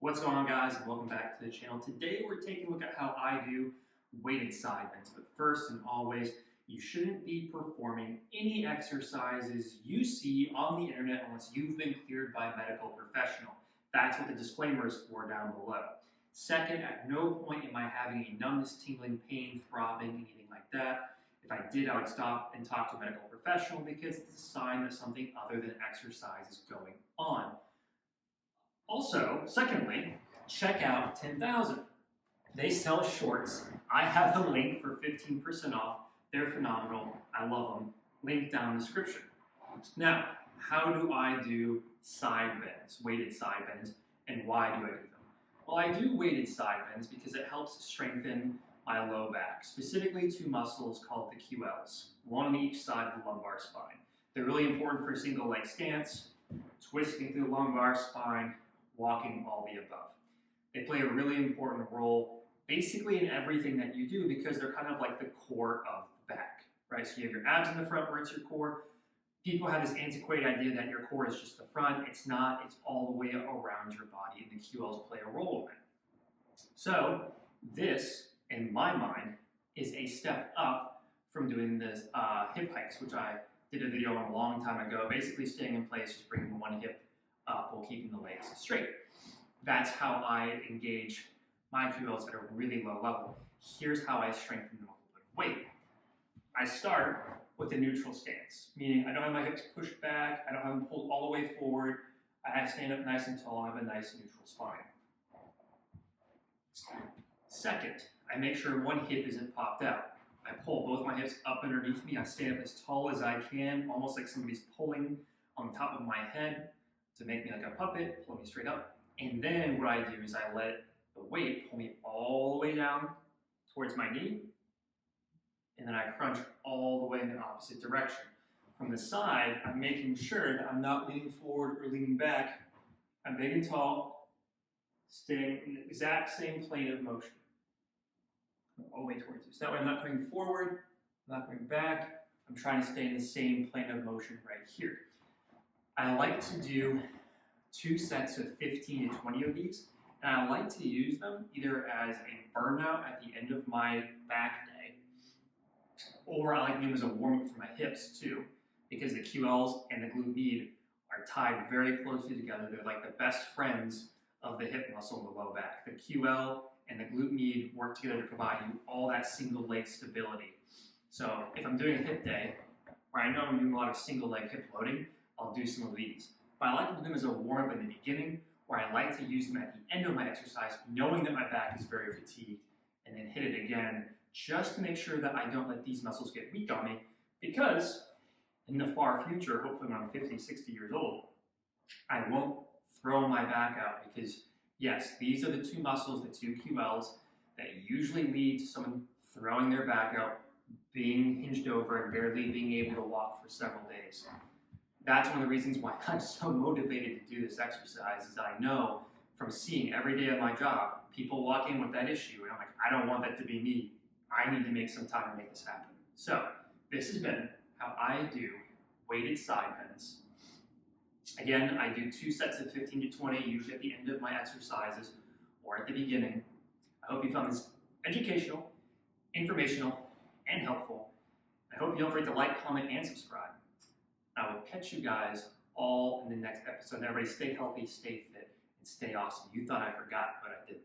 What's going on, guys, and welcome back to the channel. Today we're taking a look at how I do weighted side bends. But first and always, you shouldn't be performing any exercises you see on the internet unless you've been cleared by a medical professional. That's what the disclaimer is for down below. Second, at no point am I having a numbness, tingling, pain, throbbing, anything like that. If I did, I would stop and talk to a medical professional because it's a sign that something other than exercise is going on. Also, secondly, check out 10,000. They sell shorts. I have a link for 15% off. They're phenomenal. I love them. Link down in the description. Now, how do I do side bends, weighted side bends, and why do I do them? Well, I do weighted side bends because it helps strengthen my low back, specifically two muscles called the QLs, one on each side of the lumbar spine. They're really important for single leg stance, twisting through the lumbar spine, walking, all the above. They play a really important role basically in everything that you do because they're kind of like the core of the back, right? So you have your abs in the front where it's your core. People have this antiquated idea that your core is just the front. It's not, it's all the way around your body, and the QLs play a role in it. So this, in my mind, is a step up from doing this hip hikes, which I did a video on a long time ago, basically staying in place, just bringing one hip up while keeping the legs straight. That's how I engage my QLs at a really low level. Here's how I strengthen them with weight. I start with a neutral stance, meaning I don't have my hips pushed back, I don't have them pulled all the way forward, I stand up nice and tall, I have a nice neutral spine. Second, I make sure one hip isn't popped out. I pull both my hips up underneath me, I stand up as tall as I can, almost like somebody's pulling on top of my head to make me like a puppet, pull me straight up. And then what I do is I let the weight pull me all the way down towards my knee, and then I crunch all the way in the opposite direction. From the side, I'm making sure that I'm not leaning forward or leaning back. I'm big and tall, staying in the exact same plane of motion, all the way towards you. So that way I'm not going forward, I'm not going back, I'm trying to stay in the same plane of motion right here. I like to do 2 sets of 15 to 20 of these, and I like to use them either as a burnout at the end of my back day, or I like to use them as a warm-up for my hips too, because the QLs and the glute med are tied very closely together. They're like the best friends of the hip muscle in the low back. The QL and the glute med work together to provide you all that single leg stability. So if I'm doing a hip day, where I know I'm doing a lot of single leg hip loading, I'll do some of these. But I like to do them as a warm-up in the beginning, or I like to use them at the end of my exercise, knowing that my back is very fatigued, and then hit it again, just to make sure that I don't let these muscles get weak on me, because in the far future, hopefully when I'm 50, 60 years old, I won't throw my back out, because yes, these are the two muscles, the two QLs, that usually lead to someone throwing their back out, being hinged over, and barely being able to walk for several days. That's one of the reasons why I'm so motivated to do this exercise, is I know from seeing every day of my job, people walk in with that issue, and I'm like, I don't want that to be me. I need to make some time to make this happen. So this has been how I do weighted side bends. Again, I do 2 sets of 15 to 20, usually at the end of my exercises or at the beginning. I hope you found this educational, informational, and helpful. I hope you don't forget to like, comment, and subscribe. I will catch you guys all in the next episode. Everybody stay healthy, stay fit, and stay awesome. You thought I forgot, but I didn't.